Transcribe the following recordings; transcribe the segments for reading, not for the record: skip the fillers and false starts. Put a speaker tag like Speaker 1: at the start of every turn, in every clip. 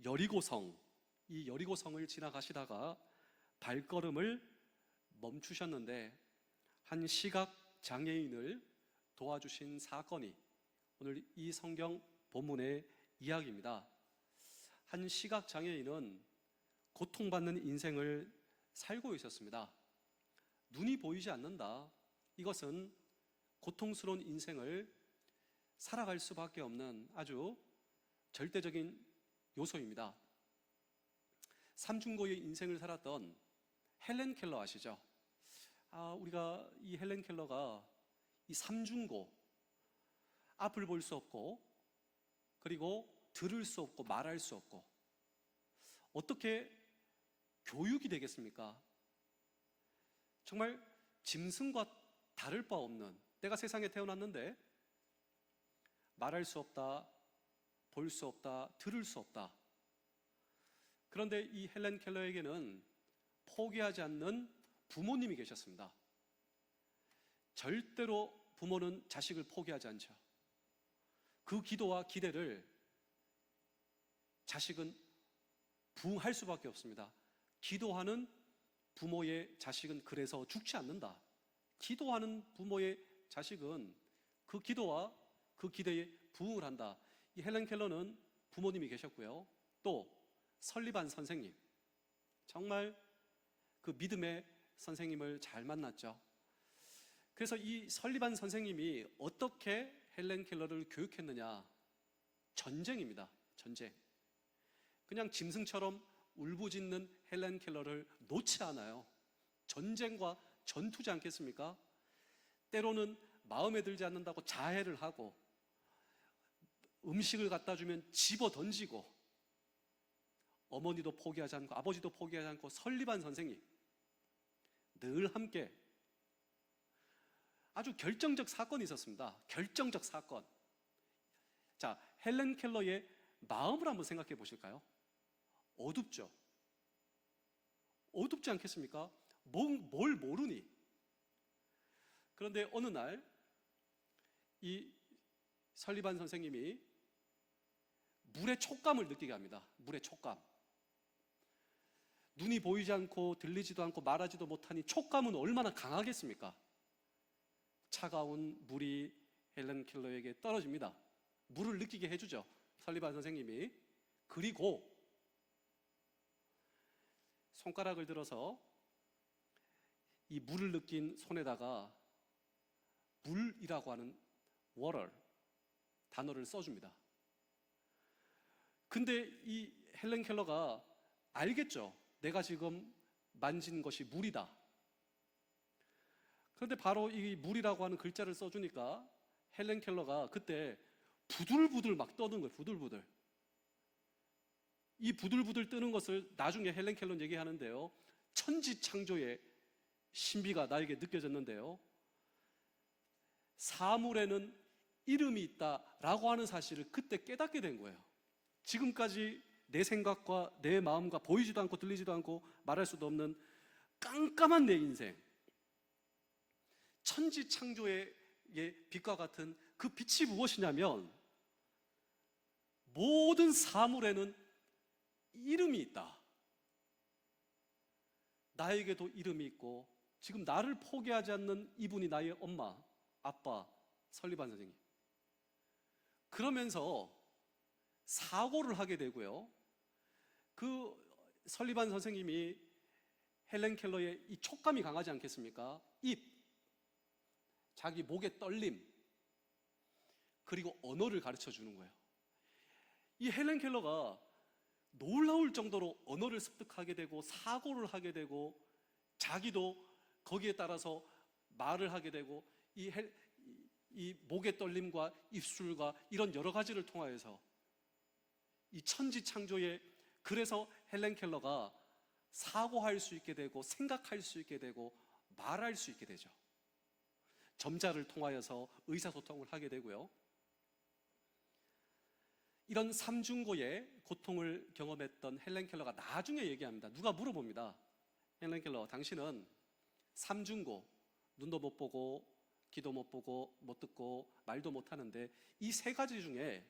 Speaker 1: 여리고성, 이 여리고성을 지나가시다가 발걸음을 멈추셨는데 한 시각 장애인을 도와주신 사건이 오늘 이 성경 본문의 이야기입니다. 한 시각 장애인은 고통받는 인생을 살고 있었습니다. 눈이 보이지 않는다. 이것은 고통스러운 인생을 살아갈 수밖에 없는 아주 절대적인 요소입니다. 삼중고의 인생을 살았던 헬렌 켈러 아시죠? 우리가 이 헬렌 켈러가 이 삼중고, 앞을 볼 수 없고 그리고 들을 수 없고 말할 수 없고 어떻게 교육이 되겠습니까? 정말 짐승과 다를 바 없는, 내가 세상에 태어났는데 말할 수 없다, 볼 수 없다, 들을 수 없다. 그런데 이 헬렌 켈러에게는 포기하지 않는 부모님이 계셨습니다. 절대로 부모는 자식을 포기하지 않죠. 그 기도와 기대를 자식은 부응할 수밖에 없습니다. 기도하는 부모의 자식은 그래서 죽지 않는다. 기도하는 부모의 자식은 그 기도와 그 기대에 부응을 한다. 이 헬렌 켈러는 부모님이 계셨고요. 또 설리반 선생님, 정말 그 믿음의 선생님을 잘 만났죠. 그래서 이 설리반 선생님이 어떻게 헬렌 켈러를 교육했느냐? 전쟁입니다. 전쟁. 그냥 짐승처럼 울부짖는 헬렌 켈러를 놓지 않아요. 전쟁과 전투지 않겠습니까? 때로는 마음에 들지 않는다고 자해를 하고, 음식을 갖다 주면 집어 던지고, 어머니도 포기하지 않고 아버지도 포기하지 않고 설리반 선생님 늘 함께. 아주 결정적 사건이 있었습니다. 결정적 사건. 자, 헬렌 켈러의 마음을 한번 생각해 보실까요? 어둡죠. 어둡지 않겠습니까? 뭘 모르니? 그런데 어느 날 이 설리반 선생님이 물의 촉감을 느끼게 합니다. 물의 촉감. 눈이 보이지 않고 들리지도 않고 말하지도 못하니 촉감은 얼마나 강하겠습니까? 차가운 물이 헬렌 켈러에게 떨어집니다. 물을 느끼게 해주죠, 설리반 선생님이. 그리고 손가락을 들어서 이 물을 느낀 손에다가 물이라고 하는 water 단어를 써줍니다. 근데 이 헬렌 켈러가 알겠죠? 내가 지금 만진 것이 물이다. 그런데 바로 이 물이라고 하는 글자를 써주니까 헬렌 켈러가 그때 부들부들 막 떠는 거예요. 부들부들. 이 부들부들 뜨는 것을 나중에 헬렌 켈러는 얘기하는데요, 천지창조의 신비가 나에게 느껴졌는데요, 사물에는 이름이 있다라고 하는 사실을 그때 깨닫게 된 거예요. 지금까지 내 생각과 내 마음과 보이지도 않고 들리지도 않고 말할 수도 없는 깜깜한 내 인생, 천지창조의 빛과 같은 그 빛이 무엇이냐면 모든 사물에는 이름이 있다. 나에게도 이름이 있고, 지금 나를 포기하지 않는 이분이 나의 엄마, 아빠, 설리반 선생님. 그러면서 사고를 하게 되고요, 그 설리반 선생님이 헬렌 켈러의 이 촉감이 강하지 않겠습니까? 입, 자기 목의 떨림, 그리고 언어를 가르쳐 주는 거예요. 이 헬렌 켈러가 놀라울 정도로 언어를 습득하게 되고 사고를 하게 되고 자기도 거기에 따라서 말을 하게 되고 이 목의 떨림과 입술과 이런 여러 가지를 통하여서 이 천지창조의, 그래서 헬렌 켈러가 사고할 수 있게 되고 생각할 수 있게 되고 말할 수 있게 되죠. 점자를 통하여서 의사소통을 하게 되고요. 이런 삼중고의 고통을 경험했던 헬렌 켈러가 나중에 얘기합니다. 누가 물어봅니다. 헬렌 켈러, 당신은 삼중고, 눈도 못 보고 귀도 못 보고 못 듣고 말도 못 하는데 이 세 가지 중에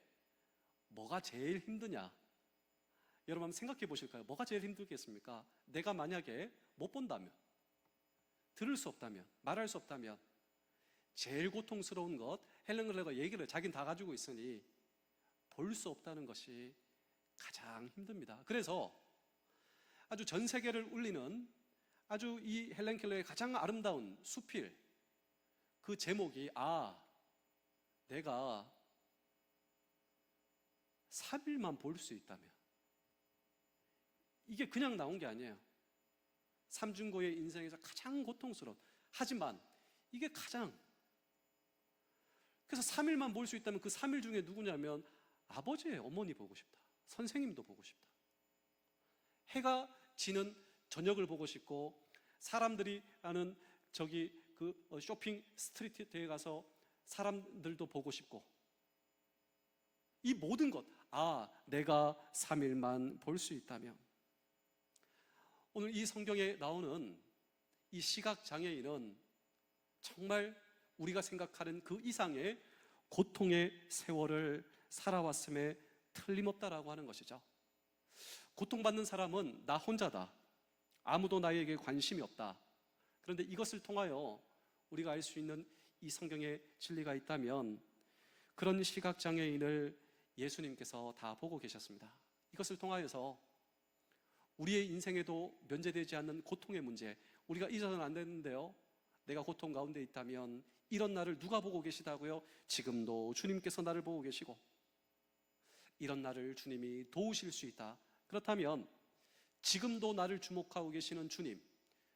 Speaker 1: 뭐가 제일 힘드냐? 여러분 한번 생각해 보실까요? 뭐가 제일 힘들겠습니까? 내가 만약에 못 본다면, 들을 수 없다면, 말할 수 없다면, 제일 고통스러운 것, 헬렌 켈러가 얘기를 자기는 다 가지고 있으니 볼 수 없다는 것이 가장 힘듭니다. 그래서 아주 전 세계를 울리는 아주 이 헬렌 켈러의 가장 아름다운 수필, 그 제목이 내가 3일만 볼 수 있다면. 이게 그냥 나온 게 아니에요. 삼중고의 인생에서 가장 고통스러운, 하지만 이게 가장, 그래서 3일만 볼 수 있다면 그 3일 중에 누구냐면 아버지의 어머니 보고 싶다, 선생님도 보고 싶다, 해가 지는 저녁을 보고 싶고, 사람들이 하는 저기 그 쇼핑 스트리트에 가서 사람들도 보고 싶고, 이 모든 것, 내가 3일만 볼 수 있다면. 오늘 이 성경에 나오는 이 시각장애인은 정말 우리가 생각하는 그 이상의 고통의 세월을 살아왔음에 틀림없다라고 하는 것이죠. 고통받는 사람은 나 혼자다, 아무도 나에게 관심이 없다. 그런데 이것을 통하여 우리가 알 수 있는 이 성경의 진리가 있다면, 그런 시각장애인을 예수님께서 다 보고 계셨습니다. 이것을 통하여서 우리의 인생에도 면제되지 않는 고통의 문제, 우리가 잊어서는 안 되는데요, 내가 고통 가운데 있다면 이런 나를 누가 보고 계시다고요? 지금도 주님께서 나를 보고 계시고, 이런 나를 주님이 도우실 수 있다. 그렇다면 지금도 나를 주목하고 계시는 주님,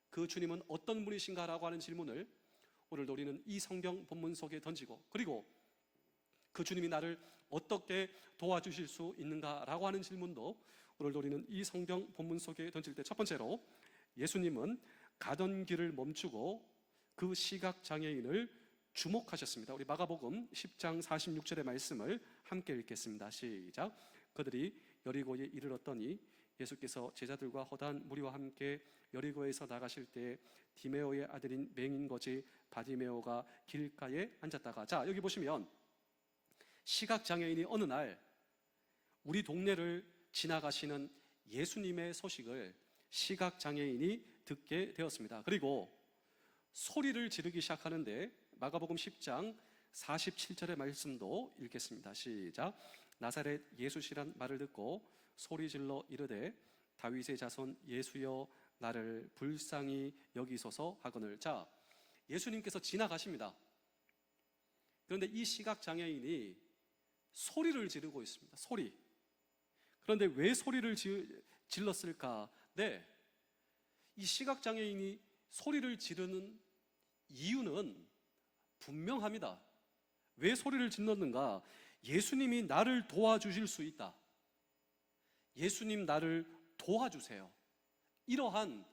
Speaker 1: 그 주님은 어떤 분이신가라고 하는 질문을 오늘도 우리는 이 성경 본문 속에 던지고, 그리고 그 주님이 나를 어떻게 도와주실 수 있는가라고 하는 질문도 오늘도 우리는 이 성경 본문 속에 던질 때, 첫 번째로 예수님은 가던 길을 멈추고 그 시각장애인을 주목하셨습니다. 우리 마가복음 10장 46절의 말씀을 함께 읽겠습니다. 시작. 그들이 여리고에 이르렀더니 예수께서 제자들과 허다한 무리와 함께 여리고에서 나가실 때 디메오의 아들인 맹인거지 바디메오가 길가에 앉았다가, 자, 여기 보시면 시각장애인이 어느 날 우리 동네를 지나가시는 예수님의 소식을 시각장애인이 듣게 되었습니다. 그리고 소리를 지르기 시작하는데, 마가복음 10장 47절의 말씀도 읽겠습니다. 시작. 나사렛 예수시란 말을 듣고 소리질러 이르되 다윗의 자손 예수여 나를 불쌍히 여기소서 하거늘. 자, 예수님께서 지나가십니다. 그런데 이 시각장애인이 소리를 지르고 있습니다. 소리. 그런데 왜 소리를 질렀을까? 네, 이 시각장애인이 소리를 지르는 이유는 분명합니다. 왜 소리를 질렀는가? 예수님이 나를 도와주실 수 있다, 예수님 나를 도와주세요, 이러한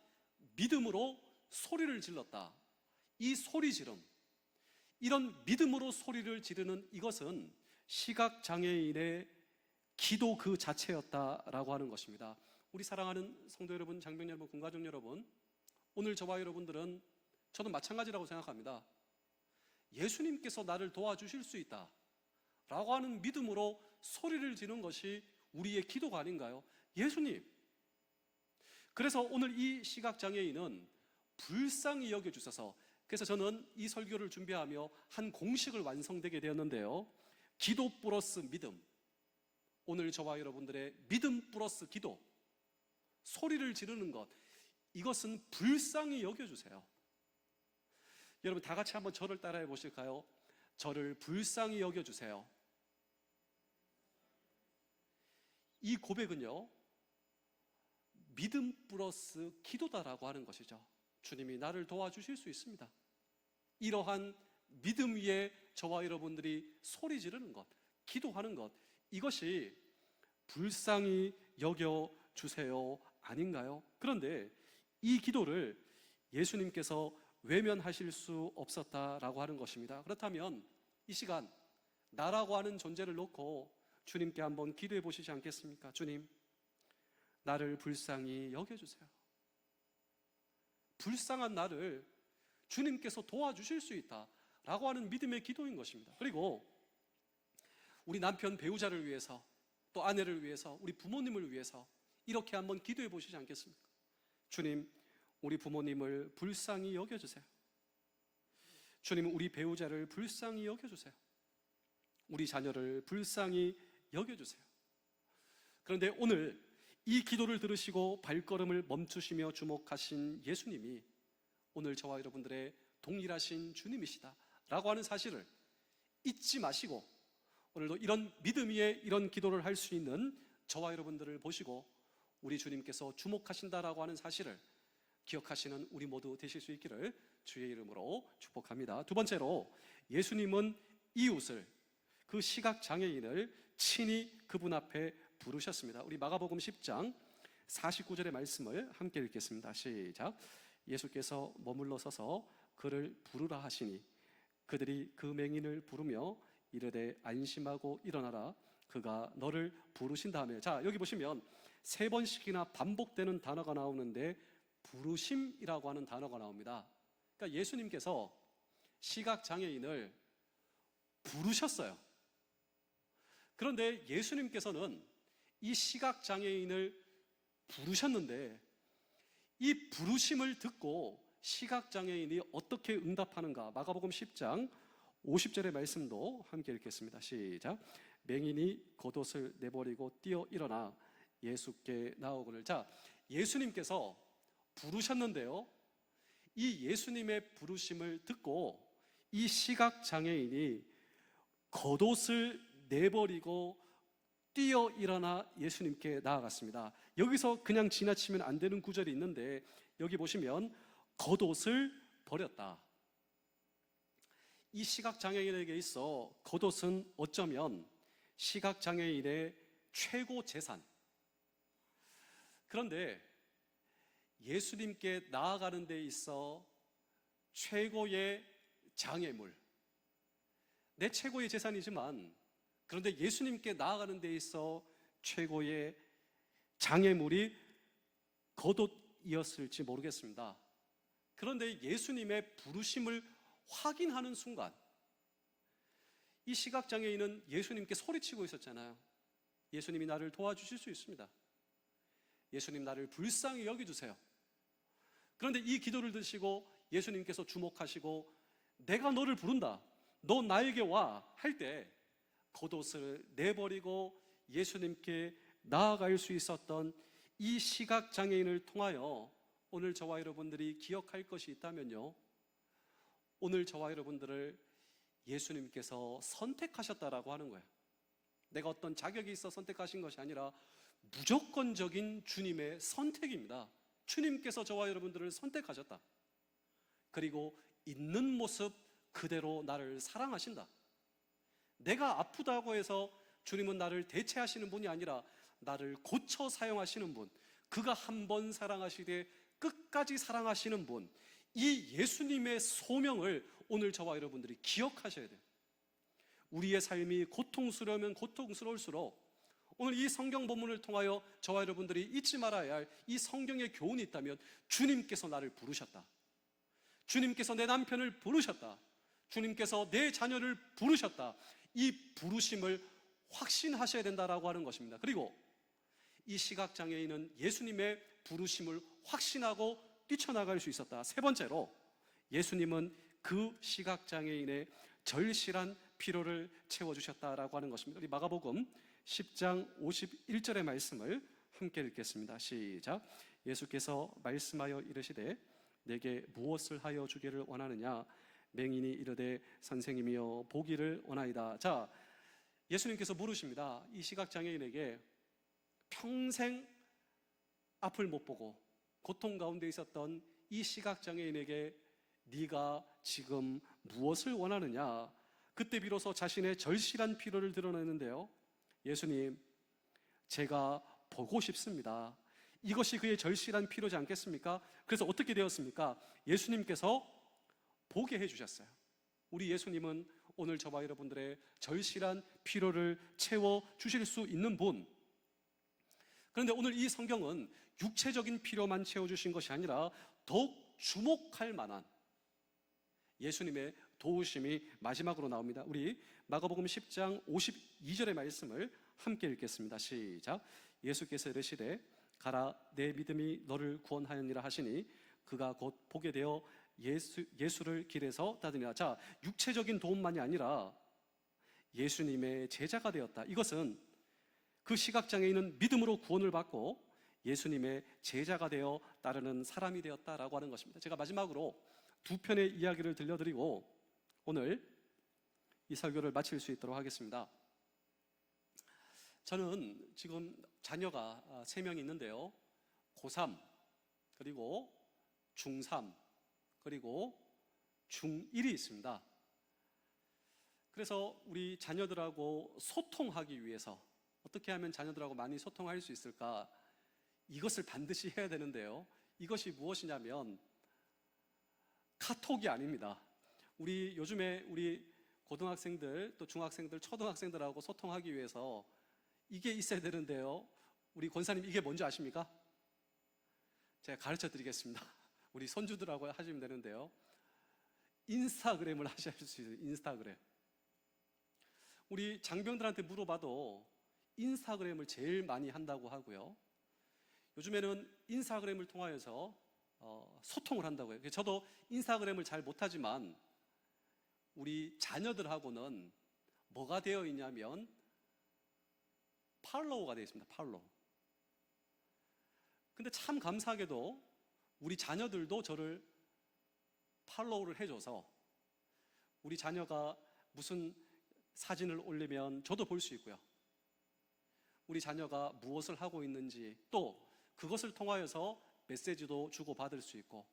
Speaker 1: 믿음으로 소리를 질렀다. 이 소리 지름, 이런 믿음으로 소리를 지르는 이것은 시각장애인의 기도 그 자체였다라고 하는 것입니다. 우리 사랑하는 성도 여러분, 장병 여러분, 군가족 여러분, 오늘 저와 여러분들은, 저도 마찬가지라고 생각합니다. 예수님께서 나를 도와주실 수 있다 라고 하는 믿음으로 소리를 지르는 것이 우리의 기도가 아닌가요? 예수님. 그래서 오늘 이 시각장애인은 불쌍히 여겨주셔서, 그래서 저는 이 설교를 준비하며 한 공식을 완성되게 되었는데요, 기도 플러스 믿음. 오늘 저와 여러분들의 믿음 플러스 기도, 소리를 지르는 것, 이것은 불쌍히 여겨주세요. 여러분 다 같이 한번 저를 따라해 보실까요? 저를 불쌍히 여겨주세요. 이 고백은요, 믿음 플러스 기도다라고 하는 것이죠. 주님이 나를 도와주실 수 있습니다. 이러한 믿음 위에 저와 여러분들이 소리 지르는 것, 기도하는 것, 이것이 불쌍히 여겨주세요 아닌가요? 그런데 이 기도를 예수님께서 외면하실 수 없었다라고 하는 것입니다. 그렇다면 이 시간 나라고 하는 존재를 놓고 주님께 한번 기도해 보시지 않겠습니까? 주님, 나를 불쌍히 여겨주세요. 불쌍한 나를 주님께서 도와주실 수 있다라고 하는 믿음의 기도인 것입니다. 그리고 우리 남편 배우자를 위해서, 또 아내를 위해서, 우리 부모님을 위해서 이렇게 한번 기도해 보시지 않겠습니까? 주님, 우리 부모님을 불쌍히 여겨주세요. 주님, 우리 배우자를 불쌍히 여겨주세요. 우리 자녀를 불쌍히 여겨주세요. 그런데 오늘 이 기도를 들으시고 발걸음을 멈추시며 주목하신 예수님이 오늘 저와 여러분들의 동일하신 주님이시다 라고 하는 사실을 잊지 마시고, 오늘도 이런 믿음 위에 이런 기도를 할 수 있는 저와 여러분들을 보시고 우리 주님께서 주목하신다라고 하는 사실을 기억하시는 우리 모두 되실 수 있기를 주의 이름으로 축복합니다. 두 번째로, 예수님은 이웃을, 그 시각장애인을 친히 그분 앞에 부르셨습니다. 우리 마가복음 10장 49절의 말씀을 함께 읽겠습니다. 시작. 예수께서 머물러 서서 그를 부르라 하시니 그들이 그 맹인을 부르며 이르되 안심하고 일어나라, 그가 너를 부르신다며. 자, 여기 보시면 세 번씩이나 반복되는 단어가 나오는데 부르심이라고 하는 단어가 나옵니다. 그러니까 예수님께서 시각장애인을 부르셨어요. 그런데 예수님께서는 이 시각장애인을 부르셨는데 이 부르심을 듣고 시각장애인이 어떻게 응답하는가? 마가복음 10장 50절의 말씀도 함께 읽겠습니다. 시작. 맹인이 겉옷을 내버리고 뛰어 일어나 예수께 나오거늘. 자, 예수님께서 부르셨는데요, 이 예수님의 부르심을 듣고 이 시각장애인이 겉옷을 내버리고 뛰어 일어나 예수님께 나아갔습니다. 여기서 그냥 지나치면 안 되는 구절이 있는데 여기 보시면 겉옷을 버렸다. 이 시각장애인에게 있어 겉옷은 어쩌면 시각장애인의 최고 재산. 그런데 예수님께 나아가는 데 있어 최고의 장애물, 내 최고의 재산이지만 그런데 예수님께 나아가는 데 있어 최고의 장애물이 겉옷이었을지 모르겠습니다. 그런데 예수님의 부르심을 확인하는 순간 이 시각장애인은 예수님께 소리치고 있었잖아요. 예수님이 나를 도와주실 수 있습니다. 예수님, 나를 불쌍히 여겨주세요. 그런데 이 기도를 드시고 예수님께서 주목하시고 내가 너를 부른다, 너 나에게 와 할 때 겉옷을 내버리고 예수님께 나아갈 수 있었던 이 시각장애인을 통하여 오늘 저와 여러분들이 기억할 것이 있다면요, 오늘 저와 여러분들을 예수님께서 선택하셨다라고 하는 거예요. 내가 어떤 자격이 있어 선택하신 것이 아니라 무조건적인 주님의 선택입니다. 주님께서 저와 여러분들을 선택하셨다. 그리고 있는 모습 그대로 나를 사랑하신다. 내가 아프다고 해서 주님은 나를 대체하시는 분이 아니라 나를 고쳐 사용하시는 분, 그가 한 번 사랑하시되 끝까지 사랑하시는 분, 이 예수님의 소명을 오늘 저와 여러분들이 기억하셔야 돼요. 우리의 삶이 고통스러우면 고통스러울수록 오늘 이 성경 본문을 통하여 저와 여러분들이 잊지 말아야 할 이 성경의 교훈이 있다면, 주님께서 나를 부르셨다, 주님께서 내 남편을 부르셨다, 주님께서 내 자녀를 부르셨다, 이 부르심을 확신하셔야 된다라고 하는 것입니다. 그리고 이 시각장애인은 예수님의 부르심을 확신하고 뛰쳐나갈 수 있었다. 세 번째로, 예수님은 그 시각장애인의 절실한 필요를 채워주셨다라고 하는 것입니다. 우리 마가복음 10장 51절의 말씀을 함께 읽겠습니다. 시작. 예수께서 말씀하여 이르시되 내게 무엇을 하여 주기를 원하느냐? 맹인이 이르되 선생님이여 보기를 원하이다. 자, 예수님께서 물으십니다. 이 시각장애인에게 평생 앞을 못 보고 고통 가운데 있었던 이 시각장애인에게 네가 지금 무엇을 원하느냐? 그때 비로소 자신의 절실한 필요를 드러내는데요, 예수님, 제가 보고 싶습니다. 이것이 그의 절실한 필요지 않겠습니까? 그래서 어떻게 되었습니까? 예수님께서 보게 해주셨어요. 우리 예수님은 오늘 저와 여러분들의 절실한 필요를 채워주실 수 있는 분. 그런데 오늘 이 성경은 육체적인 필요만 채워주신 것이 아니라 더욱 주목할 만한 예수님의 도우심이 마지막으로 나옵니다. 우리 마가복음 10장 52절의 말씀을 함께 읽겠습니다. 시작. 예수께서 이르시되 가라, 내 믿음이 너를 구원하였느니라 하시니 그가 곧 보게 되어 예수를 길에서 따르니라. 자, 육체적인 도움만이 아니라 예수님의 제자가 되었다. 이것은 그 시각장애인은 믿음으로 구원을 받고 예수님의 제자가 되어 따르는 사람이 되었다라고 하는 것입니다. 제가 마지막으로 두 편의 이야기를 들려드리고 오늘 이 설교를 마칠 수 있도록 하겠습니다. 저는 지금 자녀가 3명이 있는데요. 고3, 그리고 중3, 그리고 중1이 있습니다. 그래서 우리 자녀들하고 소통하기 위해서 어떻게 하면 자녀들하고 많이 소통할 수 있을까? 이것을 반드시 해야 되는데요. 이것이 무엇이냐면 카톡이 아닙니다. 요즘에 우리 고등학생들, 또 중학생들, 초등학생들하고 소통하기 위해서 이게 있어야 되는데요. 우리 권사님 이게 뭔지 아십니까? 제가 가르쳐 드리겠습니다. 우리 손주들하고 하시면 되는데요. 인스타그램을 하실 수 있어요. 인스타그램. 우리 장병들한테 물어봐도 인스타그램을 제일 많이 한다고 하고요. 요즘에는 인스타그램을 통하여서 소통을 한다고 해요. 저도 인스타그램을 잘 못하지만 우리 자녀들하고는 뭐가 되어 있냐면 팔로워가 되어 있습니다. 팔로우. 근데 참 감사하게도 우리 자녀들도 저를 팔로우를 해줘서 우리 자녀가 무슨 사진을 올리면 저도 볼 수 있고요. 우리 자녀가 무엇을 하고 있는지 또 그것을 통하여서 메시지도 주고받을 수 있고,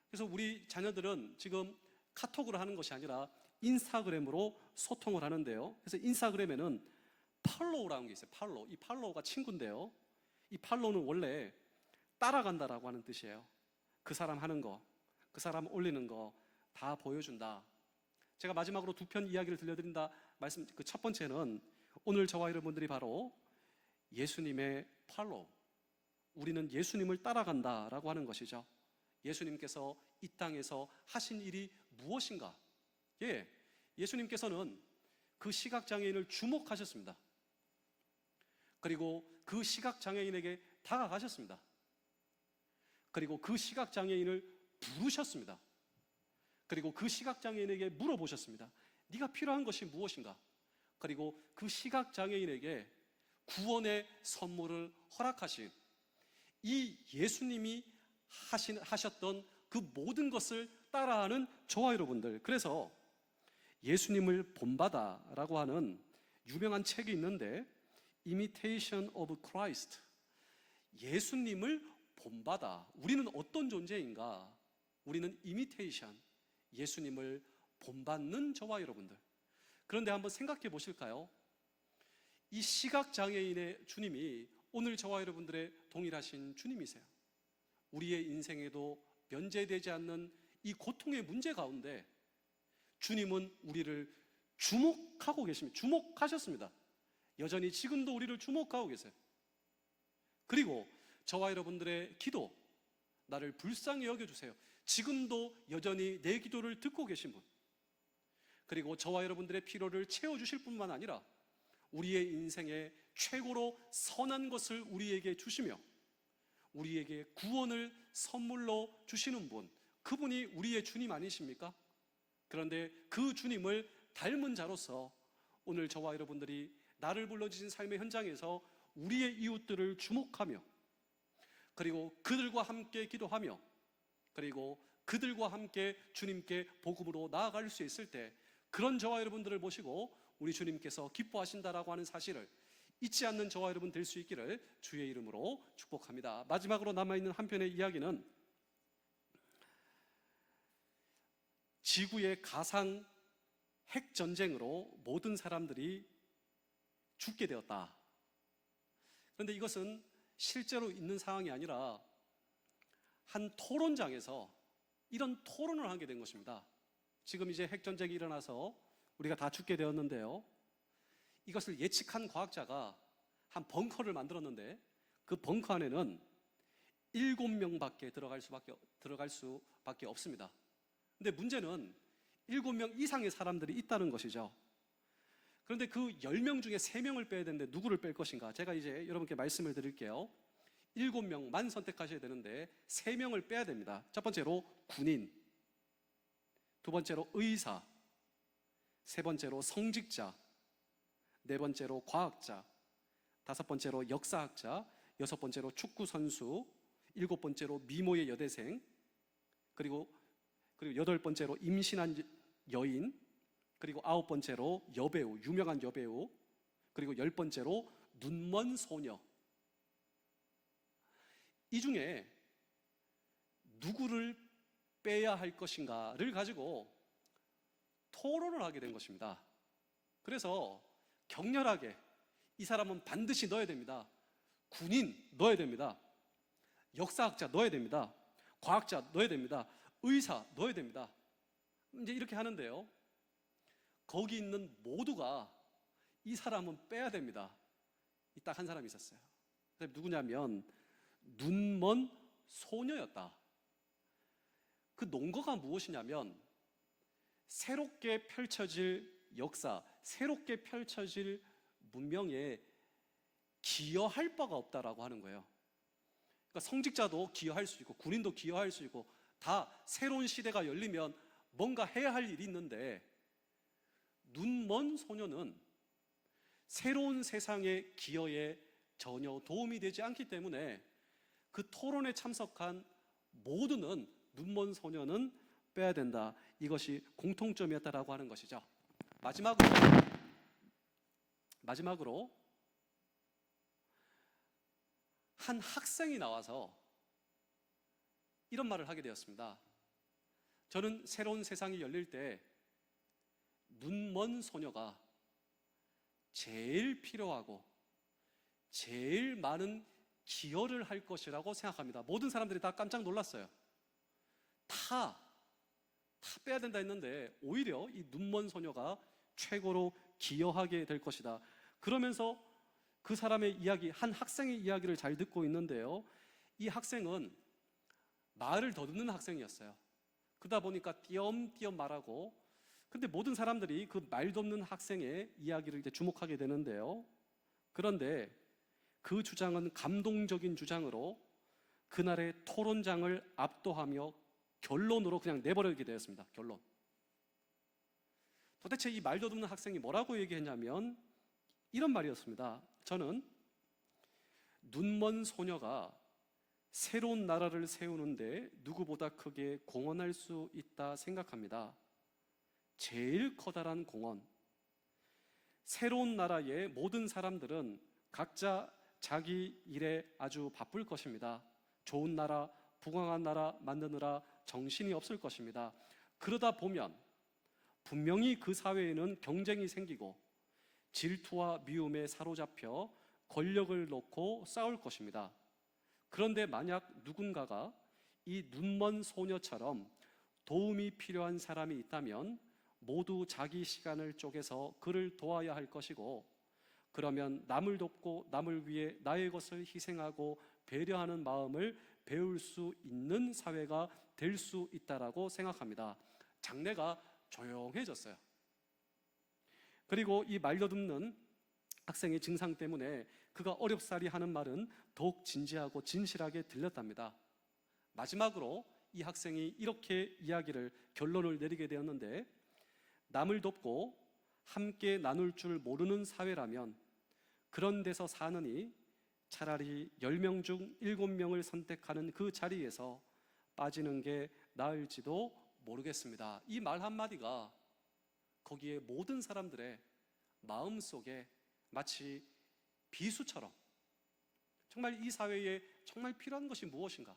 Speaker 1: 그래서 우리 자녀들은 지금 카톡으로 하는 것이 아니라 인스타그램으로 소통을 하는데요. 그래서 인스타그램에는 팔로우라는 게 있어요. 팔로우. 이 팔로우가 친구인데요. 이 팔로우는 원래 따라간다라고 하는 뜻이에요. 그 사람 하는 거, 그 사람 올리는 거 다 보여준다. 제가 마지막으로 두 편 이야기를 들려드린다 말씀, 그 첫 번째는 오늘 저와 여러분들이 바로 예수님의 팔로우, 우리는 예수님을 따라간다라고 하는 것이죠. 예수님께서 이 땅에서 하신 일이 무엇인가? 예수님께서는 그 시각장애인을 주목하셨습니다. 그리고 그 시각장애인에게 다가가셨습니다. 그리고 그 시각장애인을 부르셨습니다. 그리고 그 시각장애인에게 물어보셨습니다. 네가 필요한 것이 무엇인가? 그리고 그 시각장애인에게 구원의 선물을 허락하신 이 예수님이 하셨던 그 모든 것을 따라하는 저와 여러분들, 그래서 예수님을 본받아라고 하는 유명한 책이 있는데 Imitation of Christ, 예수님을 본받아. 우리는 어떤 존재인가? 우리는 imitation, 예수님을 본받는 저와 여러분들. 그런데 한번 생각해 보실까요? 이 시각장애인의 주님이 오늘 저와 여러분들의 동일하신 주님이세요. 우리의 인생에도 면제되지 않는 이 고통의 문제 가운데 주님은 우리를 주목하고 계십니다. 주목하셨습니다. 여전히 지금도 우리를 주목하고 계세요. 그리고 저와 여러분들의 기도, 나를 불쌍히 여겨주세요. 지금도 여전히 내 기도를 듣고 계신 분, 그리고 저와 여러분들의 필요를 채워주실 뿐만 아니라 우리의 인생에 최고로 선한 것을 우리에게 주시며 우리에게 구원을 선물로 주시는 분, 그분이 우리의 주님 아니십니까? 그런데 그 주님을 닮은 자로서 오늘 저와 여러분들이 나를 불러주신 삶의 현장에서 우리의 이웃들을 주목하며, 그리고 그들과 함께 기도하며, 그리고 그들과 함께 주님께 복음으로 나아갈 수 있을 때 그런 저와 여러분들을 보시고 우리 주님께서 기뻐하신다라고 하는 사실을 잊지 않는 저와 여러분 될 수 있기를 주의 이름으로 축복합니다. 마지막으로 남아있는 한 편의 이야기는 지구의 가상 핵전쟁으로 모든 사람들이 죽게 되었다. 그런데 이것은 실제로 있는 상황이 아니라 한 토론장에서 이런 토론을 하게 된 것입니다. 지금 이제 핵전쟁이 일어나서 우리가 다 죽게 되었는데요, 이것을 예측한 과학자가 한 벙커를 만들었는데 그 벙커 안에는 7명밖에 들어갈 수밖에 없습니다. 근데 문제는 7명 이상의 사람들이 있다는 것이죠. 그런데 그 10명 중에 3명을 빼야 되는데 누구를 뺄 것인가? 제가 이제 여러분께 말씀을 드릴게요. 7명만 선택하셔야 되는데 3명을 빼야 됩니다. 첫 번째로 군인, 두 번째로 의사, 세 번째로 성직자, 네 번째로 과학자, 다섯 번째로 역사학자, 여섯 번째로 축구 선수, 일곱 번째로 미모의 여대생, 그리고 여덟 번째로 임신한 여인, 그리고 아홉 번째로 여배우, 유명한 여배우, 그리고 열 번째로 눈먼 소녀. 이 중에 누구를 빼야 할 것인가를 가지고 토론을 하게 된 것입니다. 그래서 격렬하게 이 사람은 반드시 넣어야 됩니다. 군인 넣어야 됩니다. 역사학자 넣어야 됩니다. 과학자 넣어야 됩니다. 의사 넣어야 됩니다. 이제 이렇게 하는데요, 거기 있는 모두가 이 사람은 빼야 됩니다. 딱 한 사람이 있었어요. 누구냐면 눈먼 소녀였다. 그 논거가 무엇이냐면 새롭게 펼쳐질 역사, 새롭게 펼쳐질 문명에 기여할 바가 없다라고 하는 거예요. 그러니까 성직자도 기여할 수 있고 군인도 기여할 수 있고 다 새로운 시대가 열리면 뭔가 해야 할 일이 있는데, 눈먼 소녀는 새로운 세상의 기여에 전혀 도움이 되지 않기 때문에 그 토론에 참석한 모두는 눈먼 소녀는 빼야 된다. 이것이 공통점이었다라고 하는 것이죠. 마지막으로 한 학생이 나와서 이런 말을 하게 되었습니다. 저는 새로운 세상이 열릴 때 눈먼 소녀가 제일 필요하고 제일 많은 기여를 할 것이라고 생각합니다. 모든 사람들이 다 깜짝 놀랐어요. 다 빼야 된다 했는데 오히려 이 눈먼 소녀가 최고로 기여하게 될 것이다. 그러면서 그 사람의 이야기, 한 학생의 이야기를 잘 듣고 있는데요, 이 학생은 말을 더듬는 학생이었어요. 그러다 보니까 띄엄띄엄 말하고, 근데 모든 사람들이 그 말더듬는 학생의 이야기를 이제 주목하게 되는데요, 그런데 그 주장은 감동적인 주장으로 그날의 토론장을 압도하며 결론으로 그냥 내버리게 되었습니다. 결론. 도대체 이 말더듬는 학생이 뭐라고 얘기했냐면 이런 말이었습니다. 저는 눈먼 소녀가 새로운 나라를 세우는데 누구보다 크게 공헌할 수 있다 생각합니다. 제일 커다란 공헌. 새로운 나라의 모든 사람들은 각자 자기 일에 아주 바쁠 것입니다. 좋은 나라, 부강한 나라 만드느라 정신이 없을 것입니다. 그러다 보면 분명히 그 사회에는 경쟁이 생기고 질투와 미움에 사로잡혀 권력을 놓고 싸울 것입니다. 그런데 만약 누군가가 이 눈먼 소녀처럼 도움이 필요한 사람이 있다면 모두 자기 시간을 쪼개서 그를 도와야 할 것이고, 그러면 남을 돕고 남을 위해 나의 것을 희생하고 배려하는 마음을 배울 수 있는 사회가 될 수 있다라고 생각합니다. 장내가 조용해졌어요. 그리고 이 말더듬는 학생의 증상 때문에 그가 어렵사리 하는 말은 더욱 진지하고 진실하게 들렸답니다. 마지막으로 이 학생이 이렇게 결론을 내리게 되었는데, 남을 돕고 함께 나눌 줄 모르는 사회라면 그런 데서 사느니 차라리 10명 중 7명을 선택하는 그 자리에서 빠지는 게 나을지도 모르겠습니다. 이 말 한마디가 거기에 모든 사람들의 마음속에 마치 비수처럼, 정말 이 사회에 정말 필요한 것이 무엇인가,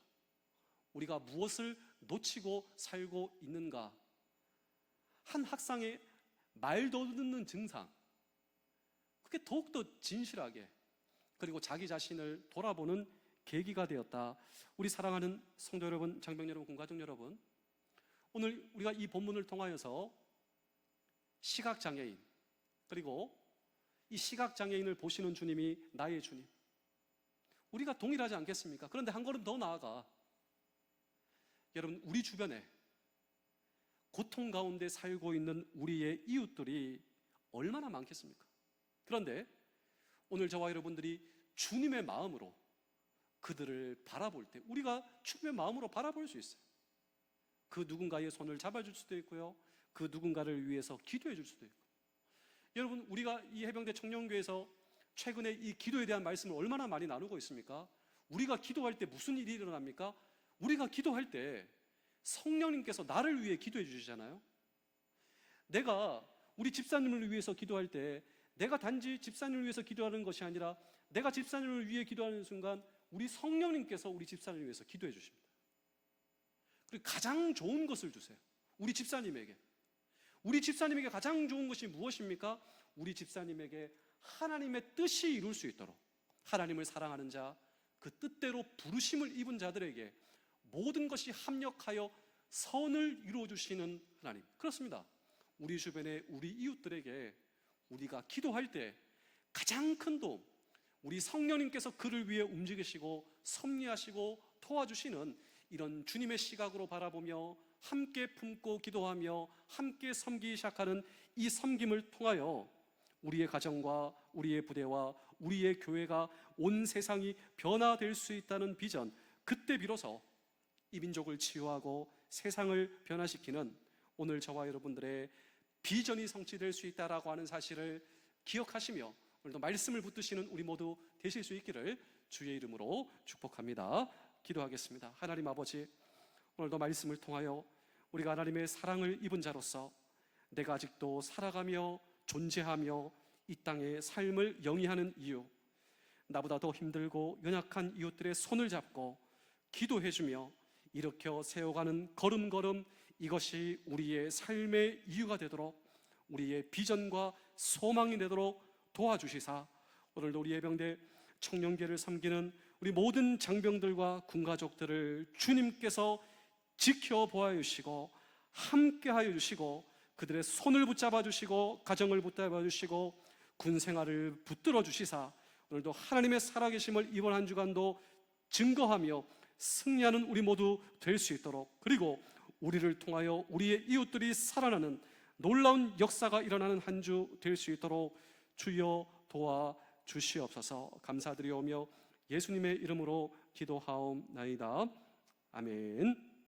Speaker 1: 우리가 무엇을 놓치고 살고 있는가, 한 학생의 말도 듣는 증상, 그게 더욱더 진실하게, 그리고 자기 자신을 돌아보는 계기가 되었다. 우리 사랑하는 성도 여러분, 장병 여러분, 군가족 여러분, 오늘 우리가 이 본문을 통하여서 시각장애인, 그리고 이 시각장애인을 보시는 주님이 나의 주님, 우리가 동일하지 않겠습니까? 그런데 한 걸음 더 나아가, 여러분, 우리 주변에 고통 가운데 살고 있는 우리의 이웃들이 얼마나 많겠습니까? 그런데 오늘 저와 여러분들이 주님의 마음으로 그들을 바라볼 때 우리가 축복의 마음으로 바라볼 수 있어요. 그 누군가의 손을 잡아줄 수도 있고요, 그 누군가를 위해서 기도해 줄 수도 있고. 여러분, 우리가 이 해병대 청년교회에서 최근에 이 기도에 대한 말씀을 얼마나 많이 나누고 있습니까? 우리가 기도할 때 무슨 일이 일어납니까? 우리가 기도할 때 성령님께서 나를 위해 기도해 주시잖아요. 내가 우리 집사님을 위해서 기도할 때 내가 단지 집사님을 위해서 기도하는 것이 아니라 내가 집사님을 위해 기도하는 순간 우리 성령님께서 우리 집사님을 위해서 기도해 주십니다. 그리고 가장 좋은 것을 주세요. 우리 집사님에게. 우리 집사님에게 가장 좋은 것이 무엇입니까? 우리 집사님에게 하나님의 뜻이 이룰 수 있도록, 하나님을 사랑하는 자, 그 뜻대로 부르심을 입은 자들에게 모든 것이 합력하여 선을 이루어 주시는 하나님. 그렇습니다. 우리 주변에 우리 이웃들에게 우리가 기도할 때 가장 큰 도움, 우리 성령님께서 그를 위해 움직이시고 섭리하시고 도와주시는 이런 주님의 시각으로 바라보며 함께 품고 기도하며 함께 섬기기 시작하는 이 섬김을 통하여 우리의 가정과 우리의 부대와 우리의 교회가 온 세상이 변화될 수 있다는 비전, 그때 비로소 이 민족을 치유하고 세상을 변화시키는 오늘 저와 여러분들의 비전이 성취될 수 있다라고 하는 사실을 기억하시며 오늘도 말씀을 붙드시는 우리 모두 되실 수 있기를 주의 이름으로 축복합니다. 기도하겠습니다. 하나님 아버지, 오늘도 말씀을 통하여 우리가 하나님의 사랑을 입은 자로서 내가 아직도 살아가며 존재하며 이 땅의 삶을 영위하는 이유, 나보다 더 힘들고 연약한 이웃들의 손을 잡고 기도해주며 일으켜 세워가는 걸음걸음, 이것이 우리의 삶의 이유가 되도록, 우리의 비전과 소망이 되도록 도와주시사 오늘도 우리 해병대 청년교회를 섬기는 우리 모든 장병들과 군가족들을 주님께서 지켜보아 주시고 함께하여 주시고 그들의 손을 붙잡아 주시고 가정을 붙잡아 주시고 군생활을 붙들어 주시사 오늘도 하나님의 살아계심을 이번 한 주간도 증거하며 승리하는 우리 모두 될 수 있도록, 그리고 우리를 통하여 우리의 이웃들이 살아나는 놀라운 역사가 일어나는 한 주 될 수 있도록 주여 도와 주시옵소서. 감사드리오며 예수님의 이름으로 기도하옵나이다. 아멘.